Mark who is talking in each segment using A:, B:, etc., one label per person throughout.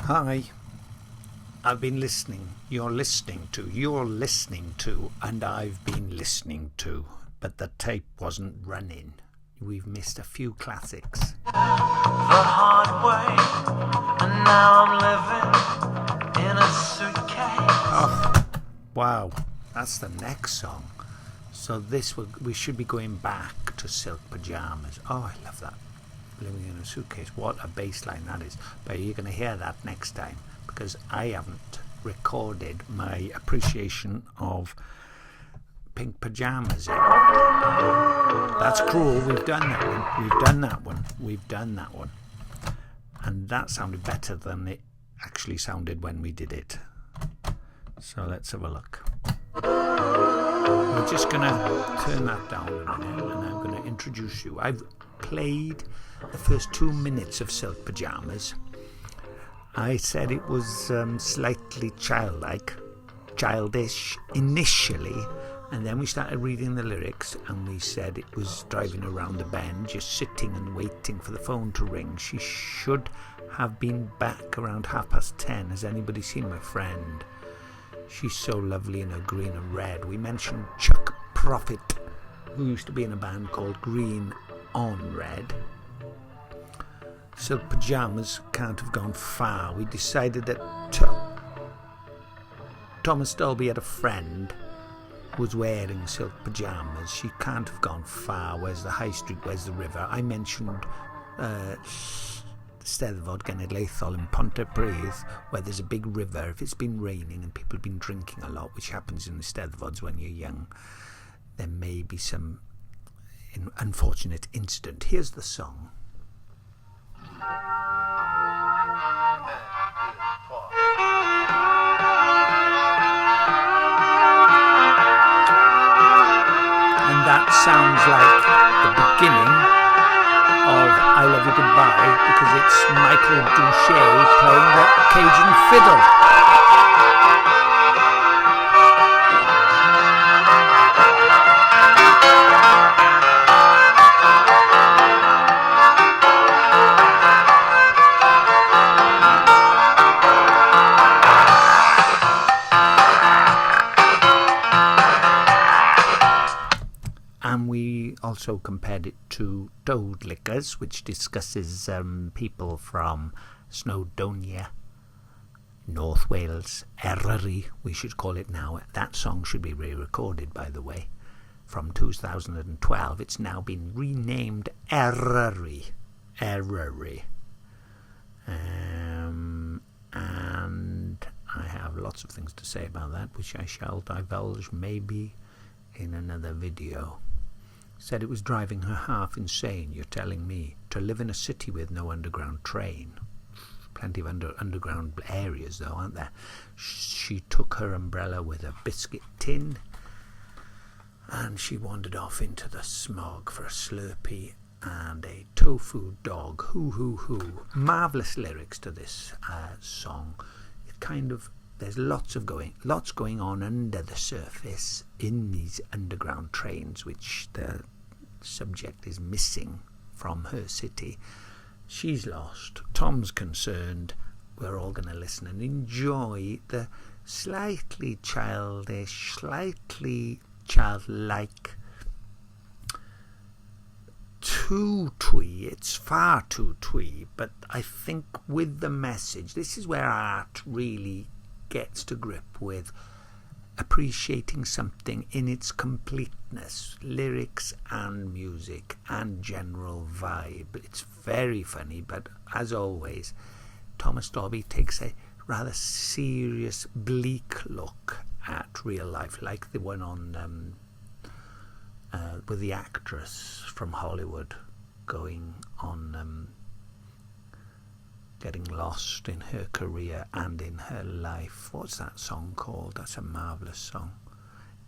A: Hi, I've been listening, you're listening to, and I've been listening to, but the tape wasn't running. We've missed a few classics.
B: The hard way, and now I'm living in a suitcase.
A: Oh, wow, that's the next song. So we should be going back to Silk Pyjamas. Oh, I love that. Living in a suitcase. What a bass line that is. But you're going to hear that next time, because I haven't recorded my appreciation of Pink Pyjamas yet. That's cruel. We've done that one. And that sounded better than it actually sounded when we did it. So let's have a look. We're just going to turn that down a minute, and I'm going to introduce you. I've played the first 2 minutes of Silk Pyjamas. I said it was slightly childish initially, and then we started reading the lyrics, and we said it was driving around the bend, just sitting and waiting for the phone to ring. She should have been back around 10:30. Has anybody seen my friend? She's so lovely in her green and red. We mentioned Chuck Prophet, who used to be in a band called Green on Red. Silk Pyjamas can't have gone far. We decided that Thomas Dolby had a friend who was wearing silk pyjamas. She can't have gone far. Where's the high street? Where's the river? I mentioned Steddfod Genedlaethol in Pontypridd, where there's a big river. If it's been raining and people have been drinking a lot, which happens in the Steddfods when you're young, there may be some unfortunate incident. Here's the song. And that sounds like the beginning of I Love You Goodbye, because it's Michael Douchet playing the Cajun fiddle. And we also compared it to Dode Lickers, which discusses people from Snowdonia, North Wales, Eryri, we should call it now. That song should be re-recorded, by the way, from 2012. It's now been renamed Eryri. And I have lots of things to say about that, which I shall divulge maybe in another video. Said it was driving her half insane, you're telling me, to live in a city with no underground train. Plenty of underground areas though, aren't there? She took her umbrella with a biscuit tin, and she wandered off into the smog for a Slurpee and a tofu dog. Hoo. Marvellous lyrics to this song. It kind of, there's lots going on under the surface in these underground trains, which the subject is missing from her city. She's lost. Tom's concerned. We're all going to listen and enjoy the slightly childish, slightly childlike, too twee. It's far too twee, but I think with the message, this is where art really gets to grip with appreciating something in its completeness, lyrics and music and general vibe. It's very funny, but as always, Thomas Dolby takes a rather serious, bleak look at real life, like the one on with the actress from Hollywood going on getting lost in her career and in her life. What's that song called? That's a marvellous song.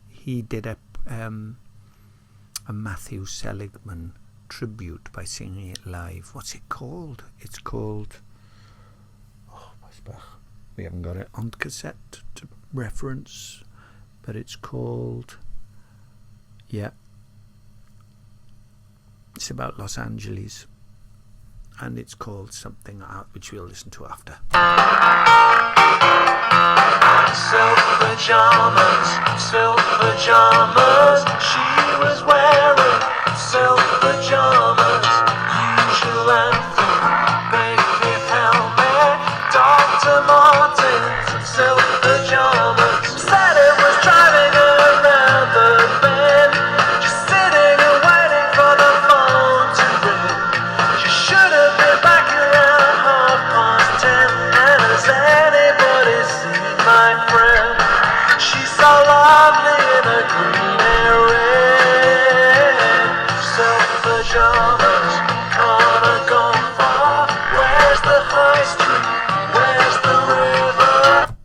A: He did a Matthew Seligman tribute by singing it live. What's it called? It's called, we haven't got it on cassette to reference, but it's called, it's about Los Angeles. and it's called something which we'll listen to after.
B: Silk pajamas, she was wearing silk pajamas. Usual anthem, baby helmet, Dr. Martens and silk pajamas. Said it was driving her around the bend, just sitting and waiting for the phone to ring. She should have been back around 10:30. And has anybody seen my friend? She's so lovely in a green and red. Silk pajamas, gonna go far. Where's the high street? Where's the river?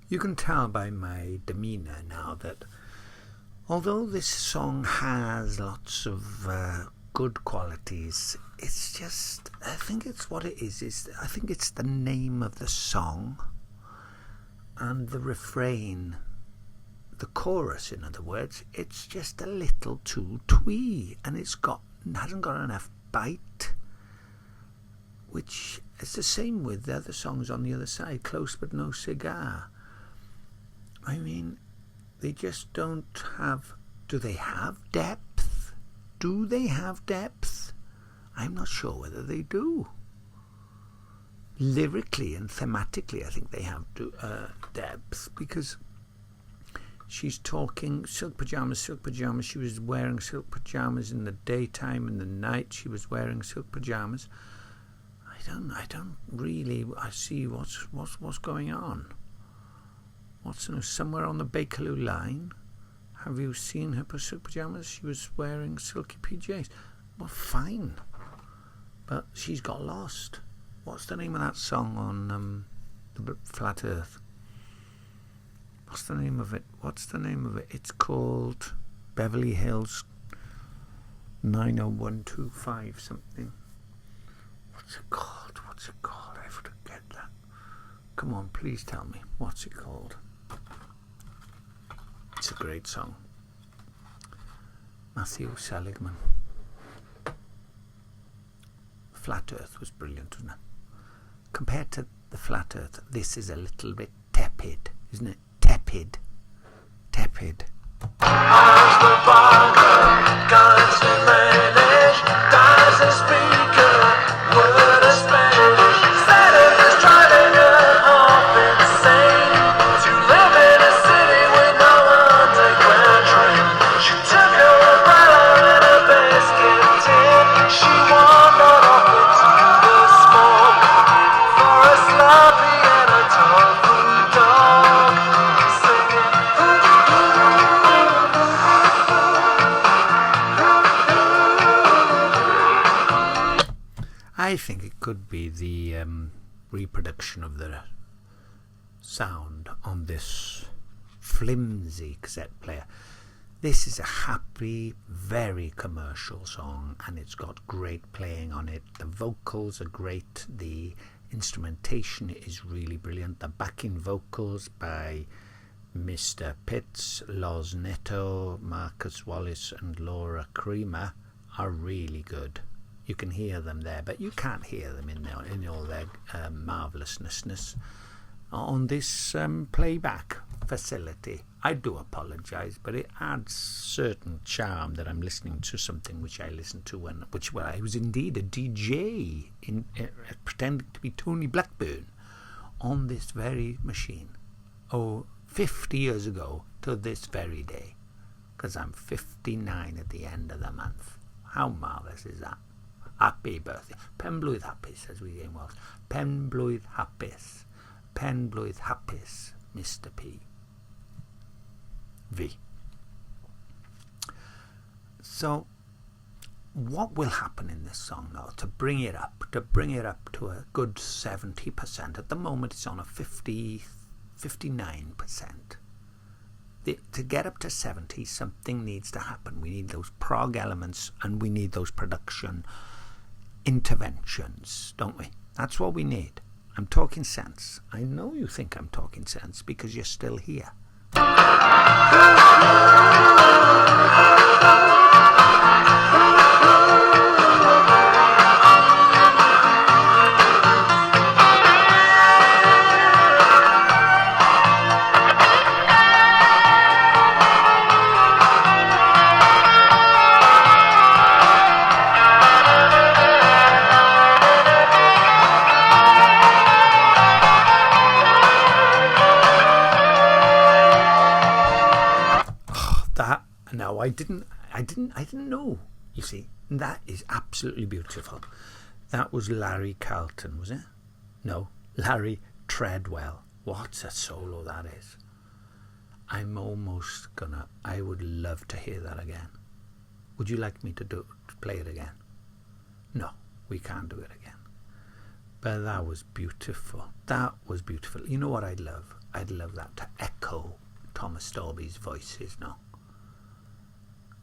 A: You can tell by my demeanour now that although this song has lots of good qualities, it's just, I think it's what it is I think it's the name of the song and the refrain, the chorus in other words, it's just a little too twee, and hasn't got enough bite, which is the same with the other songs on the other side, Close But No Cigar. I mean, they just don't have, do they have depth? Do they have depth? I'm not sure whether they do. Lyrically and thematically, I think they have depth, because she's talking silk pajamas. She was wearing silk pajamas in the daytime. In the night, she was wearing silk pajamas. I don't really. I see what's going on. Somewhere on the Bakerloo line? Have you seen her silk pajamas? She was wearing silky PJs. Well, fine, but she's got lost. What's the name of that song on the Flat Earth? What's the name of it? It's called Beverly Hills 90125 something. What's it called? I forget that. Come on, please tell me. What's it called? It's a great song. Matthew Seligman. Flat Earth was brilliant, wasn't it? Compared to the Flat Earth, this is a little bit tepid, isn't it? Tepid.
B: As the barker guides the manage, dies the speaker, word of Spanish. Said it was driving her half insane to live in a city with no underground train. She took her umbrella and a biscuit tin. She wandered off into the smoke for a sloppy and a tofu dog, singing.
A: I think it could be the reproduction of the sound on this flimsy cassette player. This is a happy, very commercial song, and it's got great playing on it. The vocals are great. The instrumentation is really brilliant. The backing vocals by Mr. Pitts, Loz Netto, Marcus Wallace and Laura Creamer are really good. You can hear them there, but you can't hear them in all their marvellousness on this playback facility. I do apologise, but it adds certain charm that I'm listening to something which I listened to when I was indeed a DJ pretending to be Tony Blackburn on this very machine. 50 years ago to this very day, because I'm 59 at the end of the month. How marvellous is that? Happy birthday. Penblwydd hapus, as we say in Welsh. Penblwydd hapus. Penblwydd hapus, Mr. P. V. So, what will happen in this song now to bring it up to a good 70%? At the moment, it's on a 59%. To get up to 70, something needs to happen. We need those prog elements, and we need those production interventions, don't we? That's what we need. I'm talking sense. I know you think I'm talking sense because you're still here. I didn't know, you see. And that is absolutely beautiful. That was Larry Carlton, was it? No, Larry Treadwell. What a solo that is. I would love to hear that again. Would you like me to play it again? No, we can't do it again. But that was beautiful. That was beautiful. You know what I'd love? I'd love that to echo Thomas Dolby's voices now.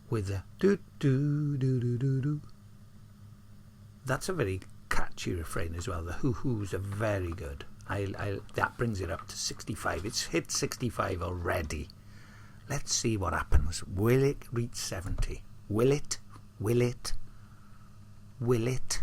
A: With the do-do-do-do-do-do. That's a very catchy refrain as well. The hoo-hoos are very good. That brings it up to 65. It's hit 65 already. Let's see what happens. Will it reach 70? Will it? Will it? Will it?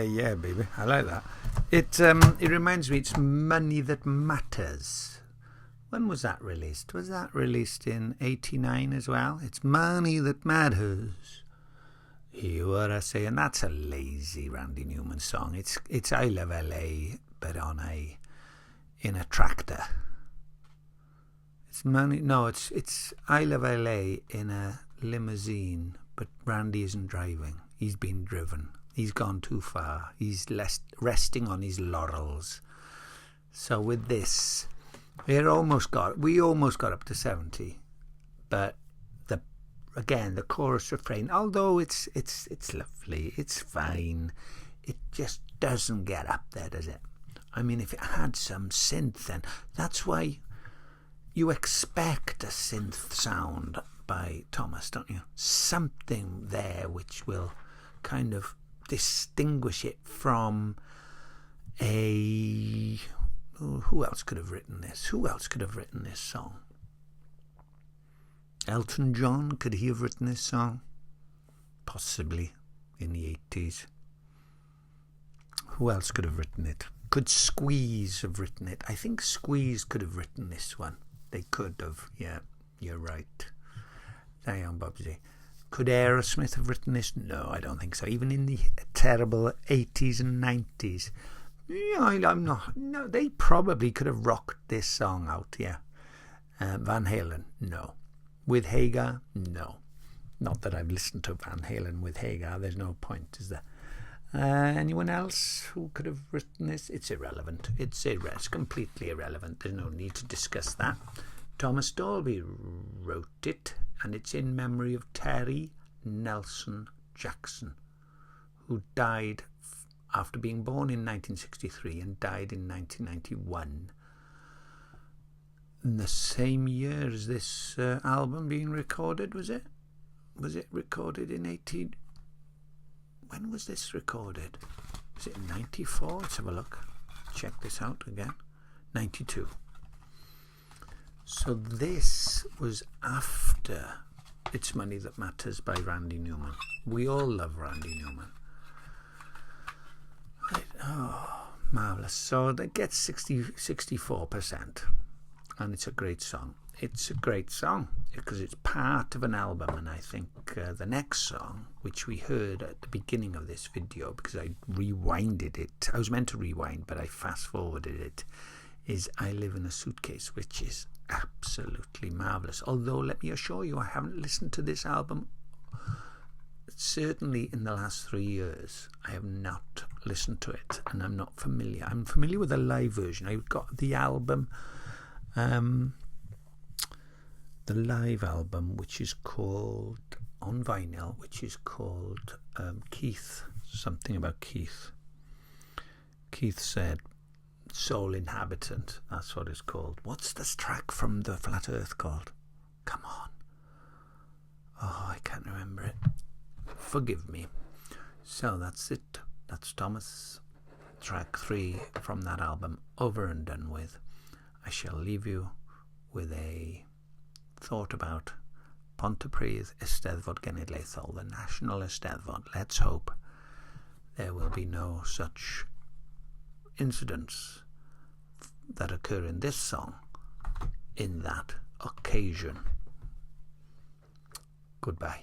A: Yeah, baby. I like that. It reminds me, it's Money That Matters. When was that released? Was that released in 89 as well? It's Money That Matters. You what I say, and that's a lazy Randy Newman song. It's I Love LA, but in a tractor. It's money. No, it's I Love LA in a limousine, but Randy isn't driving. He's been driven. He's gone too far. He's resting on his laurels. So with this, we almost got up to 70, but the chorus refrain, although it's lovely, it's fine, it just doesn't get up there, does it? I mean, if it had some synth, then that's why you expect a synth sound by Thomas, don't you? Something there which will kind of distinguish it from who else could have written this? Who else could have written this song? Elton John, could he have written this song? Possibly, in the 80s. Who else could have written it? Could Squeeze have written it? I think Squeeze could have written this one. They could have, yeah, you're right. Diane Bobsy. Could Aerosmith have written this? No, I don't think so. Even in the terrible 80s and 90s. Yeah, I'm not. No, they probably could have rocked this song out, yeah. Van Halen? No. With Hagar? No. Not that I've listened to Van Halen with Hagar. There's no point, is there? Anyone else who could have written this? It's irrelevant. It's completely irrelevant. There's no need to discuss that. Thomas Dolby wrote it, and it's in memory of Terry Nelson Jackson, who died after being born in 1963 and died in 1991. In the same year as this album being recorded, was it? Was it recorded in 18? When was this recorded? Was it 94? Let's have a look. Check this out again. 92. So this was after It's Money That Matters by Randy Newman. We all love Randy Newman. Right. Oh, marvellous. So that gets 64%. And it's a great song. It's a great song because it's part of an album, and I think the next song, which we heard at the beginning of this video because I rewinded it, I was meant to rewind but I fast forwarded it, is I Live in a Suitcase, which is absolutely marvellous. Although let me assure you, I haven't listened to this album certainly in the last 3 years. I have not listened to it, and I'm not familiar. I'm familiar with the live version. I got the album, the live album, which is called, on vinyl, which is called Keith, something about Keith. Keith said, Soul Inhabitant, that's what it's called. What's this track from the Flat Earth called? Come on. Oh, I can't remember it. Forgive me. So that's it. That's Thomas, track 3 from that album, over and done with. I shall leave you with a thought about Pontypridd Eisteddfod Genedlaethol, the National Eisteddfod. Let's hope there will be no such incidents that occur in this song in that occasion. Goodbye.